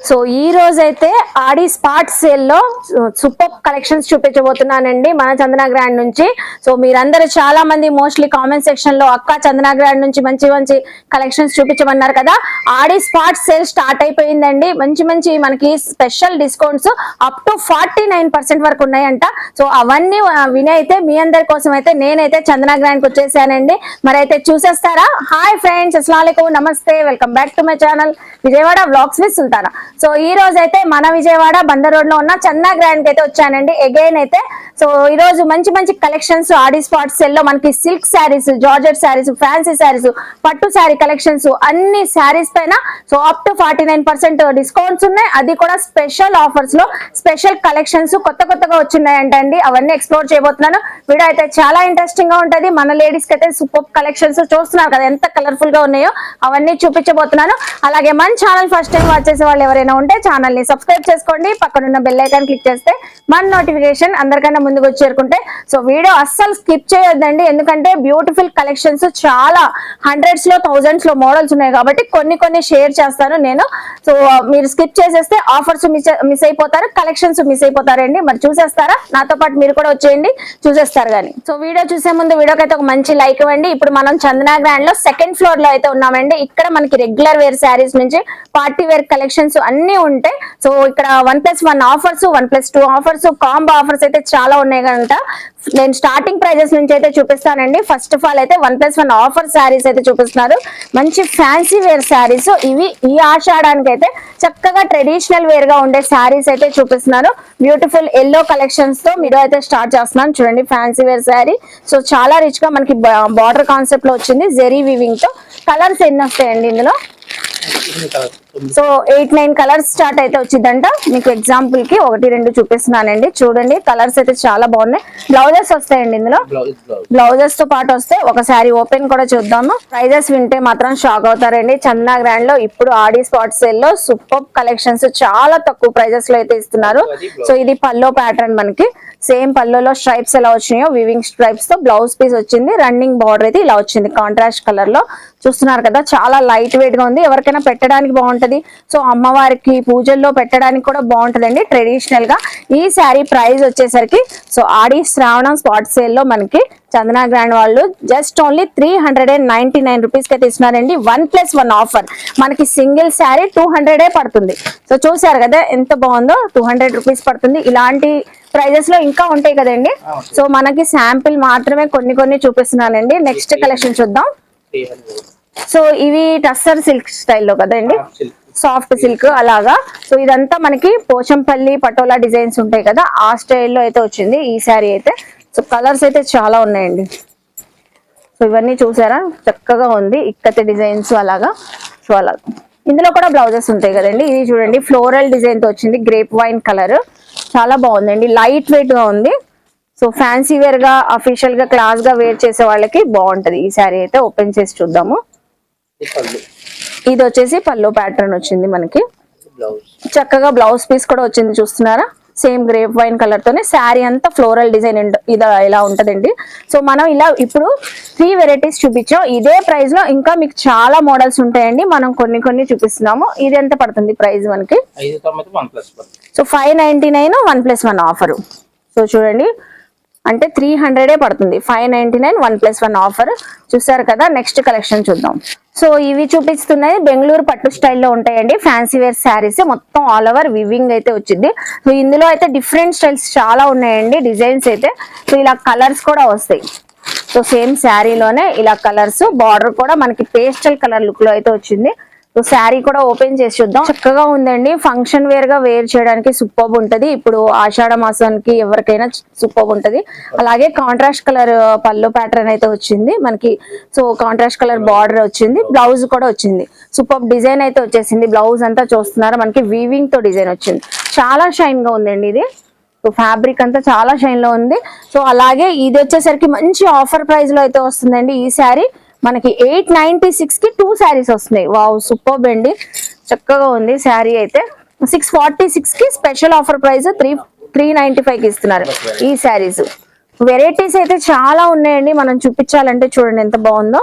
So ఈ రోజు అయితే ఆడి స్పాట్ సేల్ లో సూపర్ కలెక్షన్స్ చూపించబోతున్నానండి మన చందన గ్రాండ్ నుంచి. సో మీరందరూ చాలా మంది మోస్ట్లీ కామెంట్ సెక్షన్ లో అక్క చందన గ్రాండ్ నుంచి మంచి మంచి కలెక్షన్స్ చూపించమన్నారు కదా. ఆడి స్పాట్ సేల్ స్టార్ట్ అయిపోయిందండి. మంచి మంచి మనకి స్పెషల్ డిస్కౌంట్స్ అప్ టు 49% వరకు ఉన్నాయంట. సో అవన్నీ విని అయితే మీ అందరి కోసం అయితే నేనైతే చందన గ్రాండ్ కి వచ్చేసానండి. మరైతే చూసేస్తారా? హాయ్ ఫ్రెండ్స్, అస్సలాముఅలైకుం, నమస్తే, welcome back to my channel Vijayawada vlogs with Sultana. So ఈ రోజు అయితే మన విజయవాడ బందర్ రోడ్ లో ఉన్న చందన గ్రాండ్ కి అయితే వచ్చానండి అగైన్ అయితే. సో ఈ రోజు మంచి మంచి కలెక్షన్స్ ఆడి స్పాట్ సెల్ లో మనకి silk saris, georgette saris, fancy saris, పట్టు శారీ కలెక్షన్స్ అన్ని శారీస్ పైన సో అప్ టు 49% డిస్కౌంట్స్ ఉన్నాయి. అది కూడా స్పెషల్ ఆఫర్స్ లో స్పెషల్ కలెక్షన్స్ కొత్తగా వచ్చినాయంటండి. అవన్నీ ఎక్స్ప్లోర్ చేయబోతున్నాను. వీడియో అయితే చాలా ఇంట్రెస్టింగ్ గా ఉంటది. మన లేడీస్ కి అయితే సూపర్ కలెక్షన్స్ చూస్తున్నారు కదా ఎంత కలర్ఫుల్ గా ఉన్నాయో, అవన్నీ చూపించబోతున్నాను. అలాగే మన ఛానల్ ఫస్ట్ టైం వాచ్ చేసే వాళ్ళు ఎవరైనా ఉంటే ఛానల్ ని సబ్స్క్రైబ్ చేసుకోండి. పక్కనున్న బెల్ ఐకాన్ క్లిక్ చేస్తే మన నోటిఫికేషన్ అందరికన్నా ముందుకు వచ్చి చేరుకుంటే. సో వీడియో అస్సలు స్కిప్ చేయొద్దండి, ఎందుకంటే బ్యూటిఫుల్ కలెక్షన్స్ చాలా హండ్రెడ్స్ లో థౌజండ్స్ లో మోడల్స్ ఉన్నాయి కాబట్టి కొన్ని షేర్ చేస్తాను నేను. సో మీరు స్కిప్ చేసేస్తే ఆఫర్స్ మిస్ అయిపోతారు, కలెక్షన్స్ మిస్ అయిపోతారండి. మరి చూసేస్తారా? నాతో పాటు మీరు కూడా వచ్చేయండి, చూసేస్తారు కానీ. సో వీడియో చూసే ముందు వీడియోకి అయితే ఒక మంచి లైక్ ఇవ్వండి. ఇప్పుడు మనం చందన గ్రాండ్ లో సెకండ్ ఫ్లోర్ లో అయితే ఉన్నామండి. ఇక్కడ మనకి రెగ్యులర్ వేర్ శారీస్ నుంచి పార్టీ వేర్ కలెక్షన్స్ అన్ని ఉంటాయి. సో ఇక్కడ 1+1 ఆఫర్స్, 1+2 ఆఫర్స్, కాంబో ఆఫర్స్ అయితే చాలా ఉన్నాయి కనుక నేను స్టార్టింగ్ ప్రైజెస్ నుంచి అయితే చూపిస్తానండి. ఫస్ట్ ఆఫ్ ఆల్ అయితే 1+1 ఆఫర్ శారీస్ అయితే చూపిస్తున్నారు. మంచి ఫ్యాన్సీ వేర్ శారీస్ ఇవి. ఈ ఆషాఢానికి అయితే చక్కగా ట్రెడిషనల్ వేర్ గా ఉండే శారీస్ అయితే చూపిస్తున్నారు. బ్యూటిఫుల్ ఎల్లో కలెక్షన్స్ తో మీరు అయితే స్టార్ట్ చేస్తున్నాను. చూడండి ఫ్యాన్సీ వేర్ శారీ. సో చాలా రిచ్ గా మనకి బార్డర్ కాన్సెప్ట్ లో వచ్చింది, జెరీ వీవింగ్ తో. కలర్స్ ఎన్ని వస్తాయండి ఇందులో? సో 8-9 కలర్స్ స్టార్ట్ అయితే వచ్చిందంట. మీకు ఎగ్జాంపుల్ కి 1-2 చూపిస్తున్నానండి. చూడండి కలర్స్ అయితే చాలా బాగున్నాయి. బ్లౌజెస్ వస్తాయండి ఇందులో. బ్లౌజెస్ తో పాటు వస్తే ఒకసారి ఓపెన్ కూడా చూద్దాము. ప్రైజెస్ వింటే మాత్రం షాక్ అవుతారండి. చందన గ్రాండ్ లో ఇప్పుడు ఆడి స్పాట్ సేల్ లో సూపర్ కలెక్షన్స్ చాలా తక్కువ ప్రైజెస్ లో అయితే ఇస్తున్నారు. సో ఇది పల్లో ప్యాటర్న్, మనకి సేమ్ పల్లోలో స్ట్రైప్స్ ఎలా వచ్చినాయో వీవింగ్ స్ట్రైప్స్ తో బ్లౌజ్ పీస్ వచ్చింది. రన్నింగ్ బార్డర్ అయితే ఇలా వచ్చింది కాంట్రాస్ట్ కలర్ లో. చూస్తున్నారు కదా చాలా లైట్ వెయిట్ గా ఉంది. ఎవరికైనా పెట్టడానికి బాగుంటది. సో అమ్మవారికి పూజల్లో పెట్టడానికి కూడా బాగుంటదండి ట్రెడిషనల్ గా. ఈ శారీ ప్రైస్ వచ్చేసరికి సో ఆడి శ్రావణం స్పాట్ సేల్ లో మనకి చందన గ్రాండ్ వాళ్ళు జస్ట్ ఓన్లీ 399 రూపీస్ కి అయితే ఇస్తున్నారండి. 1+1 ఆఫర్. మనకి సింగిల్ శారీ 200 పడుతుంది. సో చూసారు కదా ఎంత బాగుందో, 200 రూపీస్ పడుతుంది. ఇలాంటి ప్రైజెస్ లో ఇంకా ఉంటాయి కదండి. సో మనకి శాంపిల్ మాత్రమే కొన్ని చూపిస్తున్నానండి. నెక్స్ట్ కలెక్షన్ చూద్దాం. సో ఇవి టస్సర్ సిల్క్ స్టైల్లో కదండి, సాఫ్ట్ సిల్క్ అలాగా. సో ఇదంతా మనకి పోచంపల్లి పటోలా డిజైన్స్ ఉంటాయి కదా, ఆ స్టైల్లో అయితే వచ్చింది ఈ శారీ అయితే. సో కలర్స్ అయితే చాలా ఉన్నాయండి. సో ఇవన్నీ చూసారా చక్కగా ఉంది, ఇక్కత డిజైన్స్ అలాగా. సో అలా ఇందులో కూడా బ్లౌజెస్ ఉంటాయి కదండి. ఇది చూడండి ఫ్లోరల్ డిజైన్ తో వచ్చింది, గ్రేప్ వైన్ కలర్. చాలా బాగుందండి, లైట్ వెయిట్ గా ఉంది. సో ఫ్యాన్సీ వేర్ గా అఫీషియల్ గా క్లాస్ గా వేర్ చేసే వాళ్ళకి బాగుంటది ఈ శారీ అయితే. ఓపెన్ చేసి చూద్దాము. ఇది వచ్చేసి పల్లో ప్యాటర్న్ వచ్చింది మనకి. చక్కగా బ్లౌజ్ పీస్ కూడా వచ్చింది, చూస్తున్నారా సేమ్ గ్రేప్ వైన్ కలర్ తోనే. శారీ అంతా ఫ్లోరల్ డిజైన్ ఇది ఇలా ఉంటదండి. సో మనం ఇలా ఇప్పుడు 3 వెరైటీస్ చూపించాం. ఇదే ప్రైస్ లో ఇంకా మీకు చాలా మోడల్స్ ఉంటాయండి. మనం కొన్ని చూపిస్తున్నాము. ఇది ఎంత పడుతుంది ప్రైస్ మనకి? So 599 1+1 offer. సో చూడండి అంటే 300 పడుతుంది. 599 1+1 ఆఫర్. చూసారు కదా. నెక్స్ట్ కలెక్షన్ చూద్దాం. సో ఇవి చూపిస్తున్నాయి బెంగళూరు పట్టు స్టైల్లో ఉంటాయండి ఫ్యాన్సీ వేర్ శారీస్. మొత్తం ఆల్ ఓవర్ వివింగ్ అయితే వచ్చింది. సో ఇందులో అయితే డిఫరెంట్ స్టైల్స్ చాలా ఉన్నాయండి, డిజైన్స్ అయితే. సో ఇలా కలర్స్ కూడా వస్తాయి. సో సేమ్ శారీలోనే ఇలా కలర్స్, బార్డర్ కూడా మనకి పేస్టల్ కలర్ లుక్ లో అయితే వచ్చింది. సో శారీ కూడా ఓపెన్ చేసి చూద్దాం. చక్కగా ఉందండి, ఫంక్షన్ వేర్ గా వేర్ చేయడానికి సూపర్బ్ ఉంటది. ఇప్పుడు ఆషాఢ మాసానికి ఎవరికైనా సూపర్బ్ ఉంటది. అలాగే కాంట్రాస్ట్ కలర్ పల్లో ప్యాటర్న్ అయితే వచ్చింది మనకి. సో కాంట్రాస్ట్ కలర్ బార్డర్ వచ్చింది, బ్లౌజ్ కూడా వచ్చింది. సూపర్బ్ డిజైన్ అయితే వచ్చేసింది. బ్లౌజ్ అంతా చూస్తున్నారు మనకి వీవింగ్ తో డిజైన్ వచ్చింది. చాలా షైన్ గా ఉందండి ఇది. సో ఫ్యాబ్రిక్ అంతా చాలా షైన్ లో ఉంది. సో అలాగే ఇది వచ్చేసరికి మంచి ఆఫర్ ప్రైస్ లో అయితే వస్తుందండి ఈ శారీ. మనకి 896 కి 2 శారీస్ వస్తున్నాయి. వావ్ సూపర్బ్ అండి, చక్కగా ఉంది శారీ అయితే. 646 కి స్పెషల్ ఆఫర్ ప్రైస్ 395 కి ఇస్తున్నారు ఈ శారీస్. వెరైటీస్ అయితే చాలా ఉన్నాయండి, మనం చూపించాలంటే చూడండి ఎంత బాగుందో.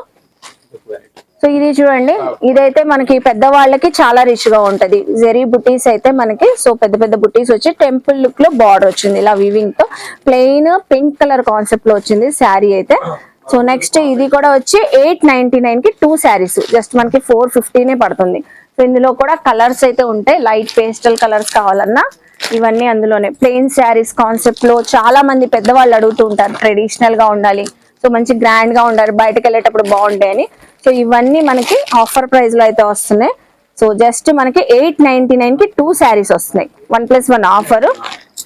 సో సో ఇది చూడండి, ఇదైతే మనకి పెద్దవాళ్ళకి చాలా రిచ్ గా ఉంటది. జెరీ బుటీస్ అయితే మనకి, సో పెద్ద పెద్ద బుటీస్ వచ్చి టెంపుల్ లుక్ లో బార్డర్ వచ్చింది ఇలా వీవింగ్ తో. ప్లెయిన్ పింక్ కలర్ కాన్సెప్ట్ లో వచ్చింది శారీ అయితే. సో నెక్స్ట్ ఇది కూడా వచ్చి 899 కి 2 శారీస్, జస్ట్ మనకి 450 పడుతుంది. సో ఇందులో కూడా కలర్స్ అయితే ఉంటాయి, లైట్ పేస్టల్ కలర్స్ కావాలన్నా ఇవన్నీ అందులోనే. ప్లెయిన్ శారీస్ కాన్సెప్ట్ లో చాలా మంది పెద్దవాళ్ళు అడుగుతూ ఉంటారు, ట్రెడిషనల్ గా ఉండాలి, సో మంచి గ్రాండ్ గా ఉండాలి, బయటకు వెళ్ళేటప్పుడు బాగుంటాయని. సో ఇవన్నీ మనకి ఆఫర్ ప్రైస్ లో అయితే వస్తున్నాయి. సో జస్ట్ మనకి 899 కి 2 శారీస్ వస్తున్నాయి, 1+1 ఆఫర్.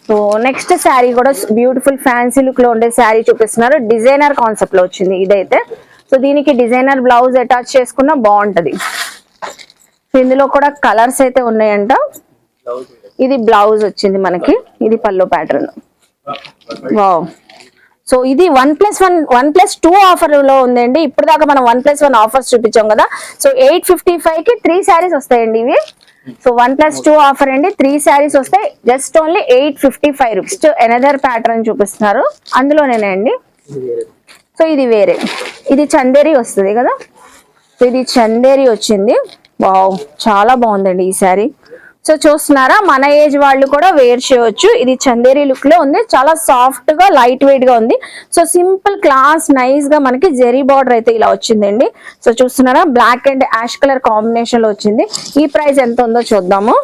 సో నెక్స్ట్ శారీ కూడా బ్యూటిఫుల్ ఫ్యాన్సీ లుక్ లో ఉండే శారీ చూపిస్తున్నారు, డిజైనర్ కాన్సెప్ట్ లో వచ్చింది ఇదైతే. సో దీనికి డిజైనర్ బ్లౌజ్ అటాచ్ చేసుకున్నా బాగుంటది. సో ఇందులో కూడా కలర్స్ అయితే ఉన్నాయంట. ఇది బ్లౌజ్ వచ్చింది మనకి, ఇది పల్లో ప్యాటర్న్. వావ్. సో ఇది 1+2 ఆఫర్ లో ఉందండి. ఇప్పుడు దాకా మనం 1+1 ఆఫర్స్ చూపించాం కదా. సో 855 కి 3 శారీస్ వస్తాయండి ఇవి. సో 1+2 ఆఫర్ అండి, 3 శారీస్ వస్తాయి, just only 855 rupees. Another pattern చూపిస్తున్నారు అందులోనేనే అండి. సో ఇది వేరే, ఇది చందేరి వస్తుంది కదా. సో ఇది చందేరి వచ్చింది. వావ్, చాలా బాగుందండి ఈ శారీ. సో చూస్తున్నారా, మన ఏజ్ వాళ్ళు కూడా వేర్ చేయవచ్చు. ఇది చందేరి లుక్ లో ఉంది, చాలా సాఫ్ట్ గా లైట్ వెయిట్ గా ఉంది. సో సింపుల్ క్లాస్ నైస్ గా మనకి జెరీ బార్డర్ అయితే ఇలా వచ్చిందండి. సో చూస్తున్నారా, black and ash colour combination లో వచ్చింది. ఈ ప్రైస్ ఎంత ఉందో చూద్దాము.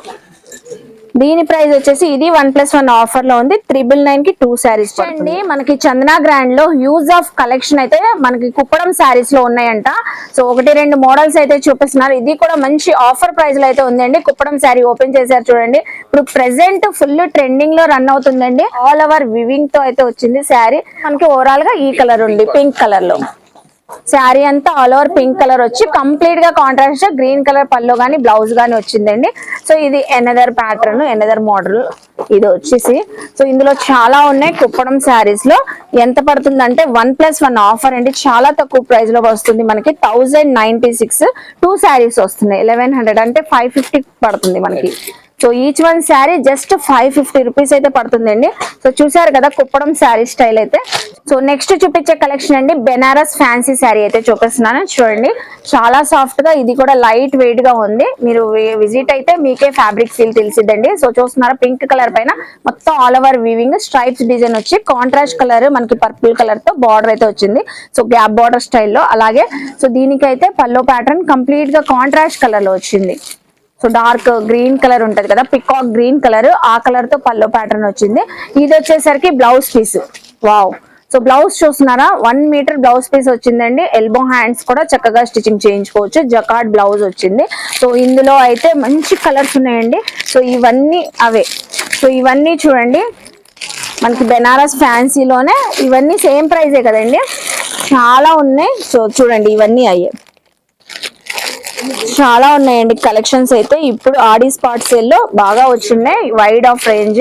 దీని ప్రైస్ వచ్చేసి ఇది 1+1 ఆఫర్ లో ఉంది, 999 కి 2 శారీస్ అండి. మనకి చందనా గ్రాండ్ లో యూజ్ ఆఫ్ కలెక్షన్ అయితే మనకి కుప్పడం శారీస్ లో ఉన్నాయంట. సో 1-2 మోడల్స్ అయితే చూపిస్తున్నారు. ఇది కూడా మంచి ఆఫర్ ప్రైస్ లో అయితే ఉందండి. కుప్పడం శారీ ఓపెన్ చేశారు చూడండి. ఇప్పుడు ప్రెసెంట్ ఫుల్ ట్రెండింగ్ లో రన్ అవుతుందండి. ఆల్ ఓవర్ వివింగ్ తో అయితే వచ్చింది శారీ. మనకి ఓవరాల్ గా ఈ కలర్ ఉంది, పింక్ కలర్ లో శారీ అంతా ఆల్ ఓవర్ పింక్ కలర్ వచ్చి కంప్లీట్ గా కాంట్రాస్ట్ గ్రీన్ కలర్ పల్లో గానీ బ్లౌజ్ గానీ వచ్చిందండి. సో ఇది ఎనదర్ ప్యాటర్న్, ఎనదర్ మోడల్ ఇది వచ్చేసి. సో ఇందులో చాలా ఉన్నాయి కుప్పడం శారీస్ లో. ఎంత పడుతుందంటే 1+1 ఆఫర్ అండి, చాలా తక్కువ ప్రైస్ లో వస్తుంది మనకి. 1096 2 శారీస్ వస్తున్నాయి. 1100 అంటే 550 పడుతుంది మనకి. So each one sari just 550 rupees అయితే పడుతుందండి. సో చూసారు కదా కుప్పడం శారీ స్టైల్ అయితే. సో నెక్స్ట్ చూపించే కలెక్షన్ అండి, బెనారస్ ఫ్యాన్సీ శారీ అయితే చూపిస్తున్నాను చూడండి. చాలా సాఫ్ట్ గా, ఇది కూడా లైట్ వెయిట్ గా ఉంది. మీరు విజిట్ అయితే మీకే ఫ్యాబ్రిక్ ఫీల్ తెలిసిద్దండి. సో చూస్తున్నారా, పింక్ కలర్ పైన మొత్తం all over weaving stripes design వచ్చి కాంట్రాస్ట్ కలర్ మనకి పర్పుల్ కలర్ తో బార్డర్ అయితే వచ్చింది. సో గ్యాప్ బార్డర్ స్టైల్లో. అలాగే సో దీనికైతే పల్లో ప్యాటర్న్ కంప్లీట్ గా కాంట్రాస్ట్ కలర్ లో వచ్చింది. సో డార్క్ గ్రీన్ కలర్ ఉంటది కదా, పికాక్ గ్రీన్ కలర్, ఆ కలర్ తో పల్లో ప్యాటర్న్ వచ్చింది. ఇది వచ్చేసరికి blouse piece. Wow. So blouse చూస్తున్నారా, 1 మీటర్ బ్లౌజ్ పీస్ వచ్చిందండి. ఎల్బో హ్యాండ్స్ కూడా చక్కగా స్టిచింగ్ చేయించుకోవచ్చు. జకార్డ్ బ్లౌజ్ వచ్చింది. సో ఇందులో అయితే మంచి కలర్స్ ఉన్నాయండి. సో ఇవన్నీ అవే. సో ఇవన్నీ చూడండి మనకి బెనారస్ ఫ్యాన్సీలోనే, ఇవన్నీ సేమ్ ప్రైజే కదండి, చాలా ఉన్నాయి. సో చూడండి ఇవన్నీ అయ్యే, చాలా ఉన్నాయండి కలెక్షన్స్ అయితే. ఇప్పుడు ఆడి స్పాట్ సేల్ లో బాగా వచ్చిన్నాయి, wide of range.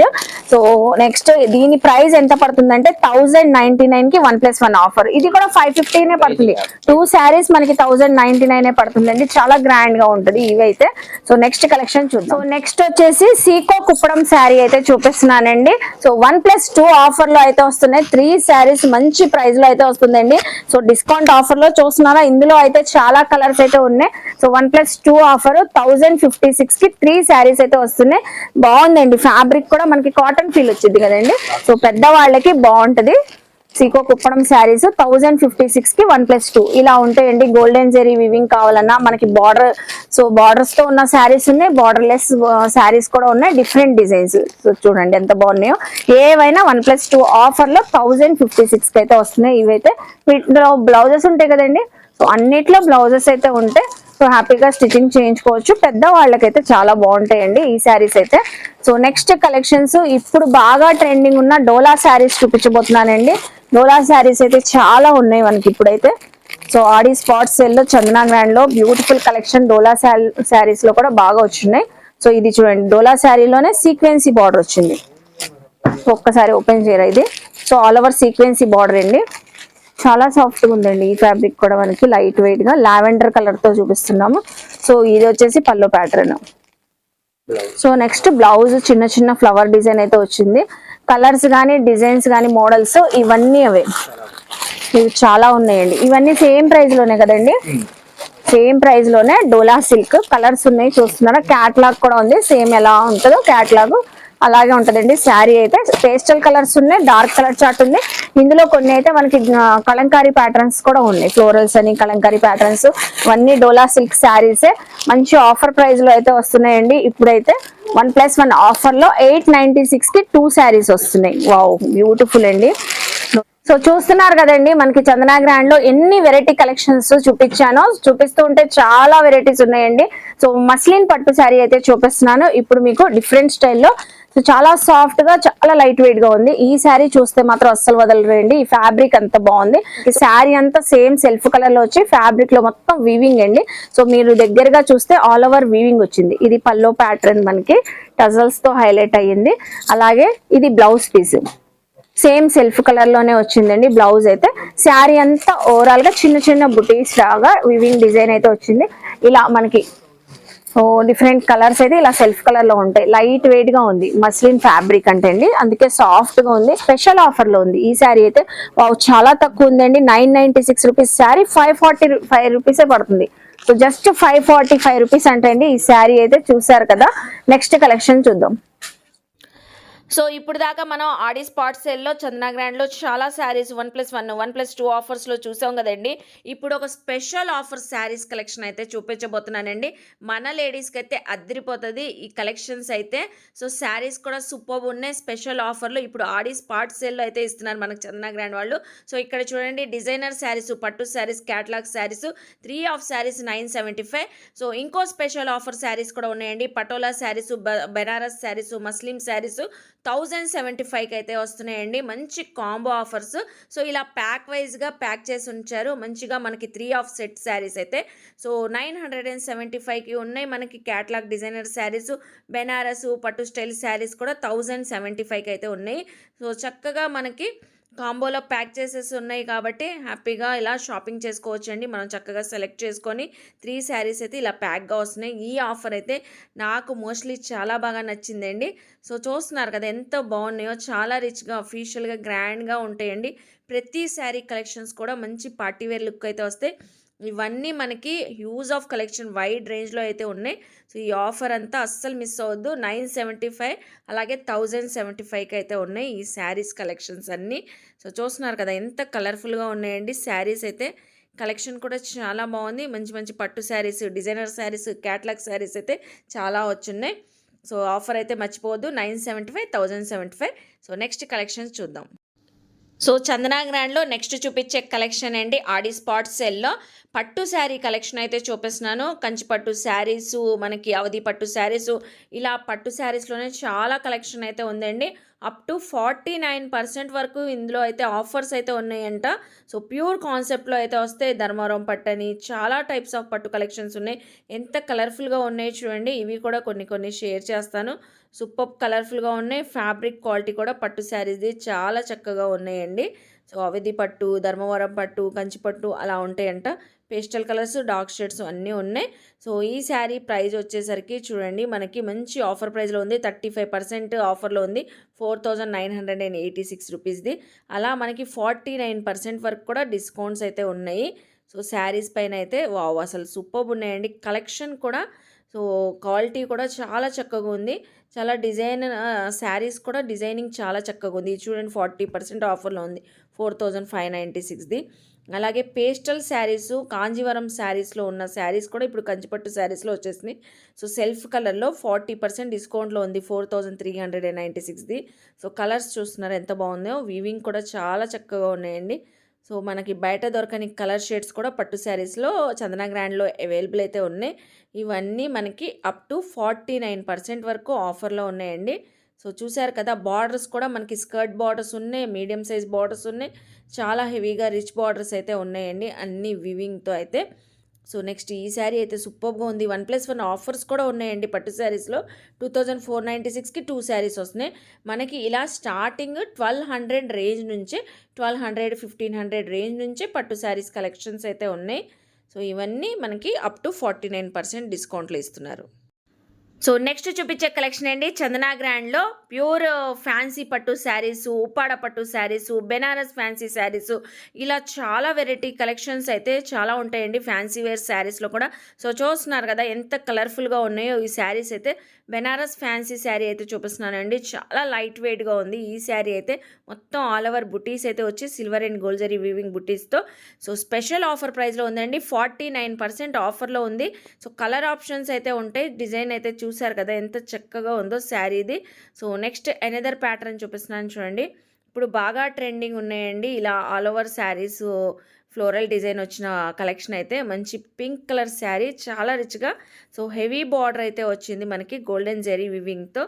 So next దీని ప్రైస్ ఎంత పడుతుందంటే 1099 కి 1+1 ఆఫర్. ఇది కూడా 550 పడుతుంది. 2 శారీస్ మనకి 1099 పడుతుందండి. చాలా గ్రాండ్ గా ఉంటది ఇవైతే. సో నెక్స్ట్ కలెక్షన్ చూద్దాం. సో నెక్స్ట్ వచ్చేసి సీకో కుప్పడం శారీ అయితే చూపిస్తున్నానండి. సో 1+2 ఆఫర్ లో అయితే వస్తున్నాయి. 3 శారీస్ మంచి ప్రైస్ లో అయితే వస్తుందండి. సో డిస్కౌంట్ ఆఫర్ లో చూస్తున్నారా, ఇందులో అయితే చాలా కలర్స్ అయితే ఉన్నాయి. సో 1+2 ఆఫర్ 1056 కి 3 శారీస్ అయితే వస్తున్నాయి. బాగుందండి, ఫ్యాబ్రిక్ కూడా మనకి కాటన్ ఫీల్ వచ్చింది కదండి. సో పెద్ద వాళ్ళకి బాగుంటది. సీకో కుప్పడం శారీస్ 1056 కి 1+2 ఇలా ఉంటాయండి. గోల్డెన్ జెరీ వివింగ్ కావాలన్నా మనకి బార్డర్, సో బార్డర్స్ తో ఉన్న శారీస్ ఉన్నాయి, బార్డర్ లెస్ శారీస్ కూడా ఉన్నాయి, డిఫరెంట్ డిజైన్స్. సో చూడండి ఎంత బాగున్నాయో. ఏవైనా 1+2 ఆఫర్ లో 1056 కి అయితే వస్తున్నాయి. ఇవైతే వీటిలో బ్లౌజెస్ ఉంటాయి కదండి. సో అన్నిట్లో బ్లౌజెస్ అయితే ఉంటాయి. సో హ్యాపీగా స్టిచింగ్ చేయించుకోవచ్చు. పెద్ద వాళ్ళకైతే చాలా బాగుంటాయండి ఈ శారీస్ అయితే. సో నెక్స్ట్ కలెక్షన్స్ ఇప్పుడు బాగా ట్రెండింగ్ ఉన్న డోలా శారీస్ చూపించబోతున్నానండి. డోలా శారీస్ అయితే చాలా ఉన్నాయి మనకి ఇప్పుడైతే. సో ఆడి స్పాట్ సేల్ లో చందనా గ్రాండ్ లో బ్యూటిఫుల్ కలెక్షన్ డోలా శారీస్ లో కూడా బాగా వచ్చినాయి. సో ఇది చూడండి, డోలా శారీలోనే సీక్వెన్సీ బార్డర్ వచ్చింది. ఒక్కసారి ఓపెన్ చేయరా ఇది. సో ఆల్ ఓవర్ సీక్వెన్సీ బార్డర్ అండి, చాలా సాఫ్ట్ గా ఉందండి. ఈ ఫ్యాబ్రిక్ కూడా మనకి లైట్ వెయిట్ గా లావెండర్ కలర్ తో చూపిస్తున్నాము. సో ఇది వచ్చేసి పల్లో ప్యాటర్న్. సో నెక్స్ట్ బ్లౌజ్ చిన్న చిన్న ఫ్లవర్ డిజైన్ అయితే వచ్చింది. కలర్స్ కానీ డిజైన్స్ కానీ మోడల్స్ ఇవన్నీ అవే, ఇవి చాలా ఉన్నాయండి. ఇవన్నీ సేమ్ ప్రైస్ లోనే కదండి. సేమ్ ప్రైస్ లోనే డోలా సిల్క్ కలర్స్ ఉన్నాయి చూస్తున్నారా, క్యాట్లాగ్ కూడా ఉంది, సేమ్ ఎలా ఉంటుందో క్యాట్లాగ్ అలాగే ఉంటదండి. శారీ అయితే పేస్టల్ కలర్స్ ఉన్నాయి, డార్క్ కలర్ చార్ట్ ఉంది. ఇందులో కొన్ని అయితే మనకి కలంకారీ ప్యాటర్న్స్ కూడా ఉన్నాయి, ఫ్లోరల్స్ అని కలంకారీ ప్యాటర్న్స్. ఇవన్నీ డోలా సిల్క్ శారీసే, మంచి ఆఫర్ ప్రైస్ లో అయితే వస్తున్నాయండి. ఇప్పుడైతే 1+1 ఆఫర్ లో 896 కి 2 శారీస్ వస్తున్నాయి. వావ్, బ్యూటిఫుల్ అండి. సో చూస్తున్నారు కదండి, మనకి చందనా గ్రాండ్ లో ఎన్ని వెరైటీ కలెక్షన్స్ చూపించానో, చూపిస్తూ ఉంటే చాలా వెరైటీస్ ఉన్నాయండి. సో మస్లిన్ పట్టు శారీ అయితే చూపిస్తున్నాను ఇప్పుడు మీకు డిఫరెంట్ స్టైల్లో. సో చాలా సాఫ్ట్ గా, చాలా లైట్ వెయిట్ గా ఉంది. ఈ శారీ చూస్తే మాత్రం అస్సలు వదలరండి, ఈ ఫ్యాబ్రిక్ అంత బాగుంది. ఈ శారీ అంతా సేమ్ సెల్ఫ్ కలర్ లో వచ్చి ఫ్యాబ్రిక్ లో మొత్తం వీవింగ్ అండి. సో మీరు దగ్గరగా చూస్తే ఆల్ ఓవర్ వీవింగ్ వచ్చింది. ఇది పల్లో ప్యాటర్న్ మనకి టజల్స్ తో హైలైట్ అయ్యింది. అలాగే ఇది blouse piece, same self colour లోనే వచ్చిందండి బ్లౌజ్ అయితే. శారీ అంతా ఓవరాల్ గా చిన్న చిన్న బుటీస్ లాగా వివింగ్ డిజైన్ అయితే వచ్చింది. ఇలా మనకి డిఫరెంట్ కలర్స్ అయితే ఇలా సెల్ఫ్ కలర్ లో ఉంటాయి. లైట్ వెయిట్ గా ఉంది, మస్లిన్ ఫ్యాబ్రిక్ అంటే అండి, అందుకే సాఫ్ట్ గా ఉంది. స్పెషల్ ఆఫర్ లో ఉంది ఈ శారీ అయితే. చాలా తక్కువ ఉందండి, 996 రూపీస్ శారీ 545 రూపీసే పడుతుంది. సో జస్ట్ 545 రూపీస్ అంటే అండి ఈ శారీ అయితే. చూసారు కదా, నెక్స్ట్ కలెక్షన్ చూద్దాం. సో ఇప్పుడు దాకా మనం ఆడి స్పాట్ సేల్లో చందనా గ్రాండ్లో చాలా శారీస్ 1+1 1+2 ఆఫర్స్లో చూసాం కదండి. ఇప్పుడు ఒక స్పెషల్ ఆఫర్ శారీస్ కలెక్షన్ అయితే చూపించబోతున్నానండి. మన లేడీస్కి అయితే అద్దరిపోతుంది ఈ కలెక్షన్స్ అయితే. సో శారీస్ కూడా సూపర్ ఉన్నాయి, స్పెషల్ ఆఫర్లో ఇప్పుడు ఆడి స్పాట్ సేల్లో అయితే ఇస్తున్నారు మనకు చందనా గ్రాండ్ వాళ్ళు. సో ఇక్కడ చూడండి, డిజైనర్ శారీస్, పట్టు saris, catalogue saris 3 of saris 975. So ఇంకో స్పెషల్ ఆఫర్ శారీస్ కూడా ఉన్నాయండి. పటోలా శారీస్, బెనారస్ శారీస్, మస్లిం శారీస్ 1075కి అయితే వస్తున్నాయండి. మంచి కాంబో ఆఫర్స్. సో ఇలా ప్యాక్ వైజ్గా ప్యాక్ చేసి ఉంచారు మంచిగా. మనకి 3 ఆఫ్ సెట్ శారీస్ అయితే సో 975కి ఉన్నాయి. మనకి క్యాట్లాగ్ డిజైనర్ శారీస్, బెనారస్ పట్టు స్టైల్ శారీస్ కూడా 1075కి అయితే ఉన్నాయి. సో చక్కగా మనకి కాంబోలో ప్యాక్ చేసేసి ఉన్నాయి కాబట్టి హ్యాపీగా ఇలా షాపింగ్ చేసుకోవచ్చు అండి. మనం చక్కగా సెలెక్ట్ చేసుకొని 3 శారీస్ అయితే ఇలా ప్యాక్గా వస్తున్నాయి. ఈ ఆఫర్ అయితే నాకు మోస్ట్లీ చాలా బాగా నచ్చిందండి. సో చూస్తున్నారు కదా ఎంత బాగున్నాయో, చాలా రిచ్గా, అఫీషియల్గా, గ్రాండ్గా ఉంటాయండి. ప్రతి శారీ కలెక్షన్స్ కూడా మంచి పార్టీవేర్ లుక్ అయితే వస్తాయి. ఇవన్నీ మనకి యూజ్ ఆఫ్ కలెక్షన్ వైడ్ రేంజ్లో అయితే ఉన్నాయి. సో ఈ ఆఫర్ అంతా అస్సలు మిస్ అవ్వద్దు. 975 అలాగే 1075కి అయితే ఉన్నాయి ఈ శారీస్ కలెక్షన్స్ అన్నీ. సో చూస్తున్నారు కదా ఎంత కలర్ఫుల్గా ఉన్నాయండి శారీస్ అయితే. కలెక్షన్ కూడా చాలా బాగుంది. మంచి మంచి పట్టు శారీస్, డిజైనర్ శారీస్, క్యాట్లాగ్ శారీస్ అయితే చాలా వచ్చున్నాయి. సో ఆఫర్ అయితే మర్చిపోవద్దు, 975 1075. సో నెక్స్ట్ కలెక్షన్స్ చూద్దాం. సో చందనా గ్రాండ్లో నెక్స్ట్ చూపించే కలెక్షన్ అండి ఆడి స్పాట్ సెల్లో పట్టు శారీ కలెక్షన్ అయితే చూపిస్తున్నాను. కంచి పట్టు శారీసు, మనకి అవధి పట్టు శారీసు, ఇలా పట్టు శారీస్లోనే చాలా కలెక్షన్ అయితే ఉందండి. అప్ టు 49% వరకు ఇందులో అయితే ఆఫర్స్ అయితే ఉన్నాయంట. సో ప్యూర్ కాన్సెప్ట్లో అయితే వస్తే ధర్మవరం పట్టని చాలా టైప్స్ ఆఫ్ పట్టు కలెక్షన్స్ ఉన్నాయి. ఎంత కలర్ఫుల్గా ఉన్నాయి చూడండి. ఇవి కూడా కొన్ని షేర్ చేస్తాను. సూపర్ కలర్ఫుల్గా ఉన్నాయి. ఫ్యాబ్రిక్ క్వాలిటీ కూడా పట్టు శారీస్ది చాలా చక్కగా ఉన్నాయండి. సో అవధి పట్టు, ధర్మవరం పట్టు, కంచి పట్టు అలా ఉంటాయంట. పేస్టల్ కలర్స్, డార్క్ షేడ్స్ అన్నీ ఉన్నాయి. సో ఈ శారీ ప్రైస్ వచ్చేసరికి చూడండి, మనకి మంచి ఆఫర్ ప్రైస్లో ఉంది. 35% ఆఫర్లో ఉంది, 4986 రూపీస్ది. అలా మనకి 49% వరకు కూడా డిస్కౌంట్స్ అయితే ఉన్నాయి. సో శారీస్ పైన అయితే వావ్, అసలు సూపర్ ఉన్నాయండి. కలెక్షన్ కూడా, సో క్వాలిటీ కూడా చాలా చక్కగా ఉంది. చాలా శారీస్ కూడా డిజైనింగ్ చాలా చక్కగా ఉంది. చూడండి 40% ఆఫర్లో ఉంది, 4596ది. అలాగే పేస్టల్ శారీసు, కాంజీవరం శారీస్లో ఉన్న శారీస్ కూడా ఇప్పుడు కంచిపట్టు శారీస్లో వచ్చేసినాయి. సో సెల్ఫ్ కలర్లో 40% డిస్కౌంట్లో ఉంది, 4396ది. సో కలర్స్ చూస్తున్నారు ఎంత బాగుందో. వీవింగ్ కూడా చాలా చక్కగా ఉన్నాయండి. సో మనకి బయట దొరకని కలర్ షేడ్స్ కూడా పట్టు శారీస్లో చందనా గ్రాండ్లో అవైలబుల్ అయితే ఉన్నాయి. ఇవన్నీ మనకి అప్ టు 49% వరకు ఆఫర్లో ఉన్నాయండి. సో చూసారు కదా, బార్డర్స్ కూడా మనకి స్కర్ట్ బార్డర్స్ ఉన్నాయి, మీడియం సైజ్ బార్డర్స్ ఉన్నాయి, చాలా హెవీగా రిచ్ బార్డర్స్ అయితే ఉన్నాయండి అన్ని వివింగ్తో అయితే. సో నెక్స్ట్ ఈ శారీ అయితే సూపర్గా ఉంది. 1+1 ఆఫర్స్ కూడా ఉన్నాయండి పట్టు శారీస్లో. 2496కి 2 శారీస్ వస్తున్నాయి మనకి. ఇలా స్టార్టింగ్ 1200 రేంజ్ నుంచే, 1200 1500 రేంజ్ నుంచే పట్టు శారీస్ కలెక్షన్స్ అయితే ఉన్నాయి. సో ఇవన్నీ మనకి అప్ టు 49% డిస్కౌంట్లు ఇస్తున్నారు. సో నెక్స్ట్ చూపించే కలెక్షన్ అండి చందనా గ్రాండ్లో ప్యూర్ ఫ్యాన్సీ పట్టు శారీసు, ఉప్పాడ పట్టు శారీసు, బెనారస్ ఫ్యాన్సీ శారీసు, ఇలా చాలా వెరైటీ కలెక్షన్స్ అయితే చాలా ఉంటాయండి ఫ్యాన్సీ వేర్ శారీస్లో కూడా. సో చూస్తున్నారు కదా ఎంత కలర్ఫుల్గా ఉన్నాయో ఈ శారీస్ అయితే. బెనారస్ ఫ్యాన్సీ శారీ అయితే చూపిస్తున్నానండి, చాలా లైట్ వెయిట్గా ఉంది ఈ శారీ అయితే. మొత్తం ఆల్ ఓవర్ బుటీస్ అయితే వచ్చి silver and gold zari weaving బుటీస్తో. సో స్పెషల్ ఆఫర్ ప్రైస్లో ఉందండి, 49% ఆఫర్లో ఉంది. సో కలర్ ఆప్షన్స్ అయితే ఉంటాయి. డిజైన్ అయితే చూసారు కదా ఎంత చక్కగా ఉందో శారీది. సో నెక్స్ట్ ఎనదర్ ప్యాటర్న్ చూపిస్తున్నాను చూడండి. ఇప్పుడు బాగా ట్రెండింగ్ ఉన్నాయండి ఇలా all over saris floral design వచ్చిన కలెక్షన్ అయితే. మంచి పింక్ కలర్ శారీ, చాలా రిచ్గా. సో హెవీ బార్డర్ అయితే వచ్చింది మనకి గోల్డెన్ జెరీ వివింగ్తో.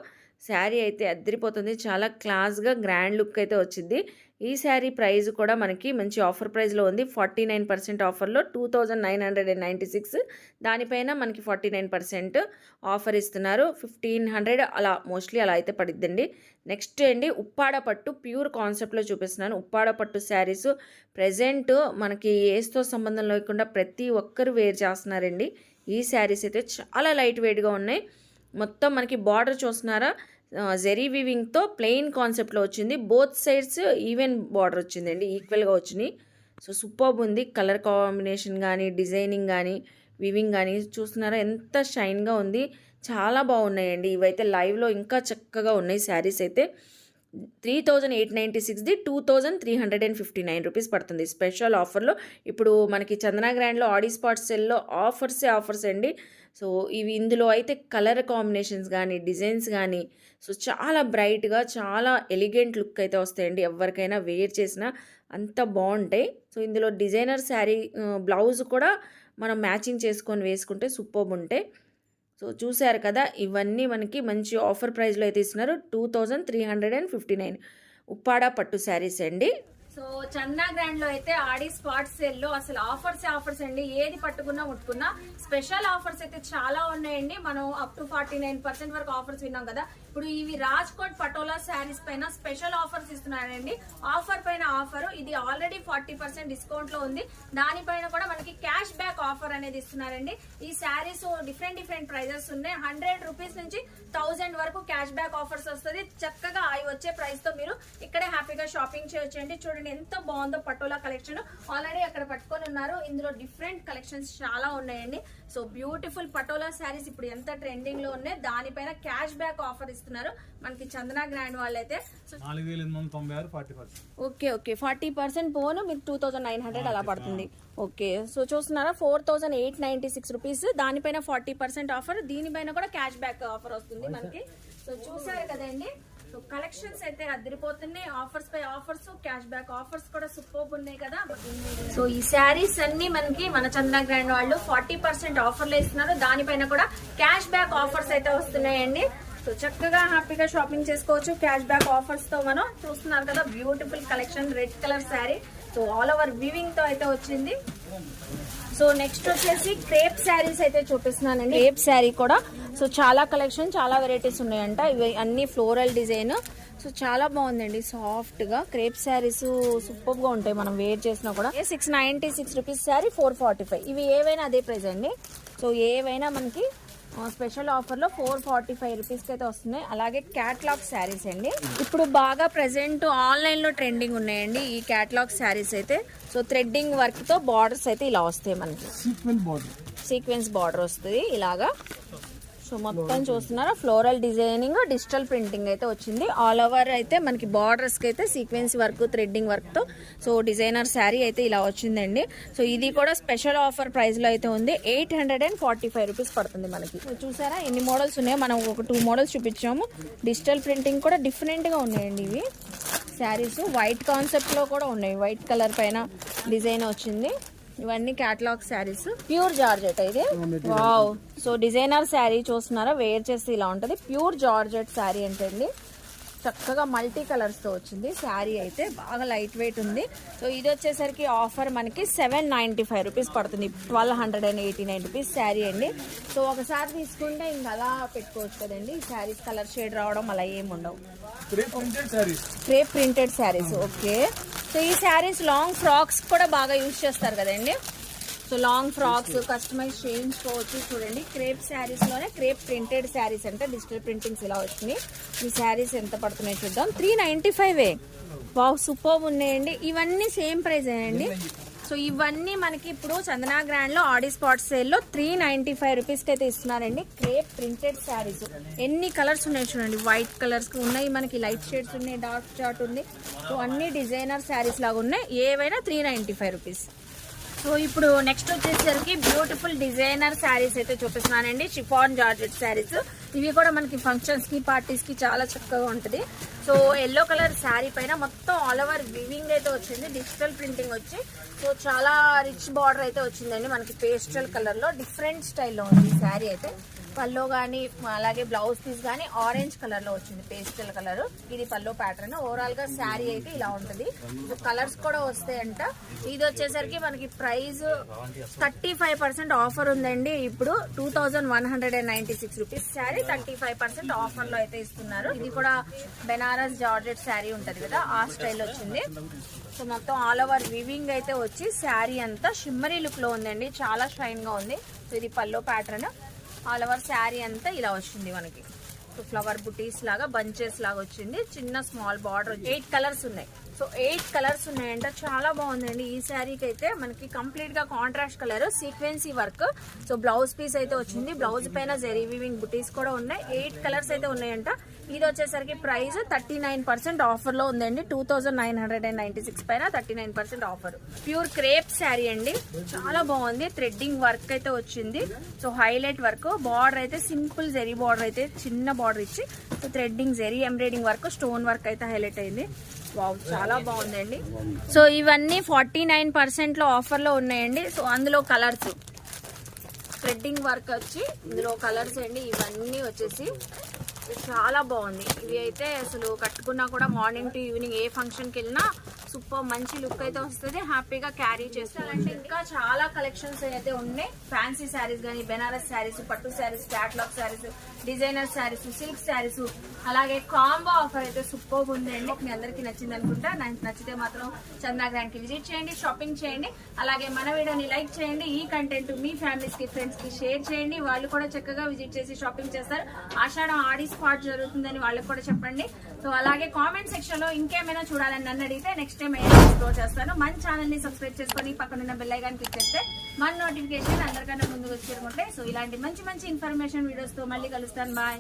శారీ అయితే అద్దరిపోతుంది, చాలా క్లాస్గా గ్రాండ్ లుక్ అయితే వచ్చింది. ఈ శారీ ప్రైస్ కూడా మనకి మంచి ఆఫర్ ప్రైస్లో ఉంది, 49% ఆఫర్లో 2996. దానిపైన మనకి 49% ఆఫర్ ఇస్తున్నారు, 1500 అలా మోస్ట్లీ అలా అయితే పడిద్దండి. నెక్స్ట్ అండి ఉప్పాడ పట్టు ప్యూర్ కాన్సెప్ట్లో చూపిస్తున్నాను. ఉప్పాడ పట్టు శారీస్ ప్రజెంట్ మనకి ఏస్తో సంబంధం లేకుండా ప్రతి ఒక్కరు వేర్ చేస్తున్నారండి. ఈ శారీస్ అయితే చాలా లైట్ వెయిట్గా ఉన్నాయి. మొత్తం మనకి బార్డర్ చూస్తున్నారా, జెరీ వీవింగ్తో ప్లెయిన్ కాన్సెప్ట్లో వచ్చింది. బోత్ సైడ్స్ ఈవెన్ బార్డర్ వచ్చిందండి, ఈక్వల్గా వచ్చినాయి. సో సూపర్బ్ ఉంది కలర్ కాంబినేషన్ కానీ, డిజైనింగ్ కానీ, వీవింగ్ కానీ చూస్తున్నారా ఎంత షైన్గా ఉంది. చాలా బాగున్నాయండి ఇవైతే. లైవ్లో ఇంకా చక్కగా ఉన్నాయి శారీస్ అయితే. 3896ది 2359 రూపీస్ పడుతుంది స్పెషల్ ఆఫర్లో. ఇప్పుడు మనకి చందనా గ్రాండ్లో ఆడి స్పాట్ సెల్లో ఆఫర్స్ అండి. సో ఇవి ఇందులో అయితే కలర్ కాంబినేషన్స్ కానీ, డిజైన్స్ కానీ సో చాలా బ్రైట్గా, చాలా ఎలిగెంట్ లుక్ అయితే వస్తాయండి. ఎవరికైనా వేర్ చేసినా అంత బాగుంటాయి. సో ఇందులో డిజైనర్ శారీ బ్లౌజ్ కూడా మనం మ్యాచింగ్ చేసుకొని వేసుకుంటే సూపర్బ్ ఉంటాయి. సో చూసారు కదా, ఇవన్నీ మనకి మంచి ఆఫర్ ప్రైస్లో అయితే ఇస్తున్నారు, 2359 ఉప్పాడ పట్టు శారీస్ అండి. సో చందనా గ్రాండ్ లో అయితే ఆడి స్పాట్ సేల్ లో అసలు ఆఫర్స్ అండి. ఏది పట్టుకున్నా ముట్టుకున్నా స్పెషల్ ఆఫర్స్ అయితే చాలా ఉన్నాయండి. మనం అప్ టు 49% వరకు ఆఫర్స్ విన్నాం కదా. ఇప్పుడు ఇవి రాజ్కోట్ పటోలా శారీస్ పైన స్పెషల్ ఆఫర్స్ ఇస్తున్నారండి. ఆఫర్ పైన ఆఫర్, ఇది ఆల్రెడీ 40% డిస్కౌంట్ లో ఉంది. దానిపైన కూడా మనకి క్యాష్ బ్యాక్ ఆఫర్ అనేది ఇస్తున్నారండి. ఈ శారీస్ డిఫరెంట్ ప్రైజెస్ ఉన్నాయి. 100 రూపీస్ నుంచి 1000 వరకు క్యాష్ బ్యాక్ ఆఫర్స్ వస్తుంది. చక్కగా అవి వచ్చే ప్రైస్ తో మీరు ఇక్కడే హ్యాపీగా షాపింగ్ చేయొచ్చండి. చూడండి ఎంత బాగుందో పటోలా కలెక్షన్. ఆల్రెడీ అక్కడ పట్టుకొని ఉన్నారు. ఇందులో డిఫరెంట్ కలెక్షన్స్ చాలా ఉన్నాయండి. సో బ్యూటిఫుల్ పటోలా శారీస్ ఇప్పుడు ఎంత ట్రెండింగ్ లో ఉన్నాయి. దానిపైన క్యాష్ బ్యాక్ ఆఫర్ ఇస్తున్నారు మనకి చందనా గ్రాండ్ వాళ్ళైతే. సో 40%. 40% పోను మీకు 2900 అలా పడుతుంది. ఓకే, సో చూస్తున్నారా 4896 రూపీస్. దానిపైన 40% ఆఫర్, దీనిపైన కూడా క్యాష్ బ్యాక్ ఆఫర్ వస్తుంది మనకి. సో చూసారు కదండి, సో కలెక్షన్స్ అయితే అదిరిపోతున్నాయి. ఆఫర్స్ పై ఆఫర్స్, క్యాష్ బ్యాక్ ఆఫర్స్ కూడా సూపర్ ఉన్నాయి కదా. సో ఈ శారీస్ అన్ని మనకి మన చందనా గ్రాండ్ వాళ్ళు 40% ఆఫర్లు ఇస్తున్నారు. దానిపైన కూడా క్యాష్ బ్యాక్ ఆఫర్స్ అయితే వస్తున్నాయండి. సో చక్కగా హ్యాపీగా షాపింగ్ చేసుకోవచ్చు క్యాష్ బ్యాక్ ఆఫర్స్ తో. మనం చూస్తున్నారు కదా beautiful collection, red colour sari. So all over weaving తో అయితే వచ్చింది. సో నెక్స్ట్ వచ్చేసి క్రేప్ శారీస్ అయితే చూపిస్తున్నానండి. క్రేప్ శారీ కూడా సో చాలా కలెక్షన్, చాలా వెరైటీస్ ఉన్నాయంట. ఇవి అన్ని ఫ్లోరల్ డిజైన్. సో చాలా బాగుందండి, సాఫ్ట్ గా క్రేప్ శారీస్ సూపర్ గా ఉంటాయి మనం వేర్ చేసినా కూడా. 696 రూపీస్ శారీ, 445. ఇవి ఏవైనా అదే ప్రైస్ అండి. సో ఏవైనా మనకి స్పెషల్ ఆఫర్ లో 445 రూపీస్ కి అయితే వస్తున్నాయి. అలాగే క్యాట్లాగ్ శారీస్ అండి, ఇప్పుడు బాగా ప్రెసెంట్ ఆన్లైన్ లో ట్రెండింగ్ ఉన్నాయండి ఈ క్యాట్లాగ్ శారీస్ అయితే. సో థ్రెడ్డింగ్ వర్క్ తో బార్డర్స్ అయితే ఇలా వస్తాయి మనకి, సీక్వెన్స్ బార్డర్ వస్తుంది ఇలాగా. సో మొత్తం చూస్తున్నారా ఫ్లోరల్ డిజైనింగ్, డిజిటల్ ప్రింటింగ్ అయితే వచ్చింది. ఆల్ ఓవర్ అయితే మనకి బార్డర్స్ కి అయితే సీక్వెన్స్ వర్క్, థ్రెడ్డింగ్ వర్క్ తో సో డిజైనర్ శారీ అయితే ఇలా వచ్చిందండి. సో ఇది కూడా స్పెషల్ ఆఫర్ ప్రైస్ లో అయితే ఉంది, 845 రూపీస్ పడుతుంది మనకి. సో చూసారా ఎన్ని మోడల్స్ ఉన్నాయో, మనం ఒక 2 మోడల్స్ చూపించాము. డిజిటల్ ప్రింటింగ్ కూడా డిఫరెంట్ గా ఉన్నాయండి ఇవి శారీస్. వైట్ కాన్సెప్ట్ లో కూడా ఉన్నాయి, వైట్ కలర్ పైన డిజైన్ వచ్చింది. ఇవన్నీ క్యాటలాగ్ శారీస్, ప్యూర్ జార్జెట్ ఇది. వావ్, సో డిజైనర్ శారీ చూస్తున్నారా, వేర్ చేస్తే ఇలా ఉంటది. ప్యూర్ జార్జెట్ శారీ అంటండి, చక్కగా మల్టీ కలర్స్ తో వచ్చింది శారీ అయితే. బాగా లైట్ వెయిట్ ఉంది. సో ఇది వచ్చేసరికి ఆఫర్ మనకి 795 రూపీస్ పడుతుంది, 1289 రూపీస్ శారీ అండి. సో ఒకసారి తీసుకుంటే ఇంకా అలా పెట్టుకోవచ్చు కదండి. ఈ శారీస్ కలర్ షేడ్ రావడం అలా ఏమి ఉండవు. Crepe printed saris. Okay, so ఈ శారీస్ లాంగ్ ఫ్రాక్స్ కూడా బాగా యూజ్ చేస్తారు కదండి. సో లాంగ్ ఫ్రాక్స్ కస్టమైజ్ చేయించుకోవచ్చు. చూడండి క్రేప్ శారీస్ లోనే క్రేప్ ప్రింటెడ్ శారీస్ అంటే డిజిటల్ ప్రింటింగ్స్ ఇలా వచ్చినాయి. ఈ శారీస్ ఎంత పడుతున్నాయి చూద్దాం. 395. వావ్ సూపర్ ఉన్నాయండి. ఇవన్నీ సేమ్ ప్రైస్ అండి. సో ఇవన్నీ మనకి ఇప్పుడు చందనా గ్రాండ్ లో ఆడి స్పాట్ సేల్ లో 395 రూపీస్ కి అయితే ఇస్తున్నారండి. క్రేప్ ప్రింటెడ్ శారీస్ ఎన్ని కలర్స్ ఉన్నాయి చూడండి. వైట్ కలర్స్ ఉన్నాయి, మనకి లైట్ షేడ్స్ ఉన్నాయి, డార్క్ చార్ట్ ఉంది. సో అన్ని డిజైనర్ శారీస్ లాగా ఉన్నాయి. ఏవైనా 395 రూపీస్. సో ఇప్పుడు నెక్స్ట్ వచ్చేసరికి బ్యూటిఫుల్ డిజైనర్ శారీస్ అయితే చూపిస్తున్నానండి. Chiffon georgette saris. ఇవి కూడా మనకి ఫంక్షన్స్ కి పార్టీస్ కి చాలా చక్కగా ఉంటుంది. సో ఎల్లో కలర్ శారీ పైన మొత్తం ఆల్ ఓవర్ వివింగ్ అయితే వచ్చింది. డిజిటల్ ప్రింటింగ్ వచ్చి సో చాలా రిచ్ బార్డర్ అయితే వచ్చిందండి. మనకి పేస్టల్ కలర్ లో డిఫరెంట్ స్టైల్లో ఉంది ఈ శారీ అయితే. పల్లో కానీ అలాగే బ్లౌజ్ పీస్ కానీ ఆరెంజ్ కలర్ లో వచ్చింది, పేస్టల్ కలర్. ఇది పల్లో ప్యాటర్న్. ఓవరాల్ గా శారీ అయితే ఇలా ఉంటుంది. కలర్స్ కూడా వస్తాయంట. ఇది వచ్చేసరికి మనకి ప్రైస్ 35% ఆఫర్ ఉందండి. ఇప్పుడు 2196 రూపీస్ శారీ 35% ఆఫర్ లో అయితే ఇస్తున్నారు. ఇది కూడా బెనారస్ జార్జెట్ శారీ ఉంటది కదా, ఆ స్టైల్ వచ్చింది. సో మొత్తం ఆల్ ఓవర్ వివింగ్ అయితే వచ్చి శారీ అంతా షిమ్మరీ లుక్ లో ఉందండి. చాలా షైన్ గా ఉంది. సో ఇది pallu pattern. All over sari అంతా ఇలా వచ్చింది మనకి. సో ఫ్లవర్ బుటీస్ లాగా బంచెస్ లాగా వచ్చింది. చిన్న స్మాల్ బార్డర్. 8 కలర్స్ ఉన్నాయి. సో 8 కలర్స్ ఉన్నాయంట. చాలా బాగుందండి. ఈ శారీకి అయితే మనకి కంప్లీట్ గా contrast colour sequence work. So blouse piece అయితే వచ్చింది. బ్లౌజ్ పైన జెరీ వీవింగ్ బుటీస్ కూడా ఉన్నాయి. 8 కలర్స్ అయితే ఉన్నాయంట. ఇది వచ్చేసరికి ప్రైస్ 39% ఆఫర్ లో ఉందండి. 2996 పైన 39% ఆఫర్. ప్యూర్ క్రేప్ శారీ అండి. చాలా బాగుంది. థ్రెడ్డింగ్ వర్క్ అయితే వచ్చింది. So highlight work. బార్డర్ అయితే సింపుల్ జెరీ బార్డర్ అయితే చిన్న బార్డర్ ఇచ్చి so threading zari embroidering work, stone work అయితే హైలైట్ అయింది. వావ్ చాలా బాగుందండి. సో ఇవన్నీ 49% లో ఆఫర్ లో ఉన్నాయండి. సో అందులో కలర్స్ థ్రెడ్డింగ్ వర్క్ వచ్చి ఇందులో కలర్స్ అండి. ఇవన్నీ వచ్చేసి చాలా బాగుంది. ఇవి అయితే అసలు కట్టుకున్నా కూడా morning to evening A function కి వెళ్ళినా సూపర్ మంచి లుక్ అయితే వస్తుంది. హ్యాపీగా క్యారీ చేస్తారంటే ఇంకా చాలా కలెక్షన్స్ అయితే ఉన్నాయి. ఫ్యాన్సీ శారీస్ కానీ, బెనారస్ శారీస్, పట్టు saris, catalogue saris, designer saris, silk saris, అలాగే కాంబో ఆఫర్ అయితే సూపర్ ఉందండి. మీ అందరికి నచ్చింది అనుకుంటా. నచ్చితే మాత్రం చందనా గ్రాండ్ కి విజిట్ చేయండి, షాపింగ్ చేయండి. అలాగే మన వీడియోని లైక్ చేయండి. ఈ కంటెంట్ మీ ఫ్యామిలీస్ కి, ఫ్రెండ్స్ కి షేర్ చేయండి. వాళ్ళు కూడా చక్కగా విజిట్ చేసి షాపింగ్ చేస్తారు. ఆషాఢం ఆడి స్పాట్ జరుగుతుందని వాళ్ళకి కూడా చెప్పండి. సో అలాగే కామెంట్ సెక్షన్ లో ఇంకేమైనా చూడాలని నన్ను అడిగితే నెక్స్ట్ టైం ఎక్స్ప్లోర్ చేస్తాను. మన ఛానల్ ని సబ్స్క్రైబ్ చేసుకొని పక్కనున్న బెల్ ఐకాన్ క్లిక్ చేస్తే మన నోటిఫికేషన్ అందరికన్నా ముందుకు వచ్చేరుకుంటే. సో ఇలాంటి మంచి మంచి ఇన్ఫర్మేషన్ వీడియోస్ తో మళ్ళీ కలుస్తాను. బాయ్.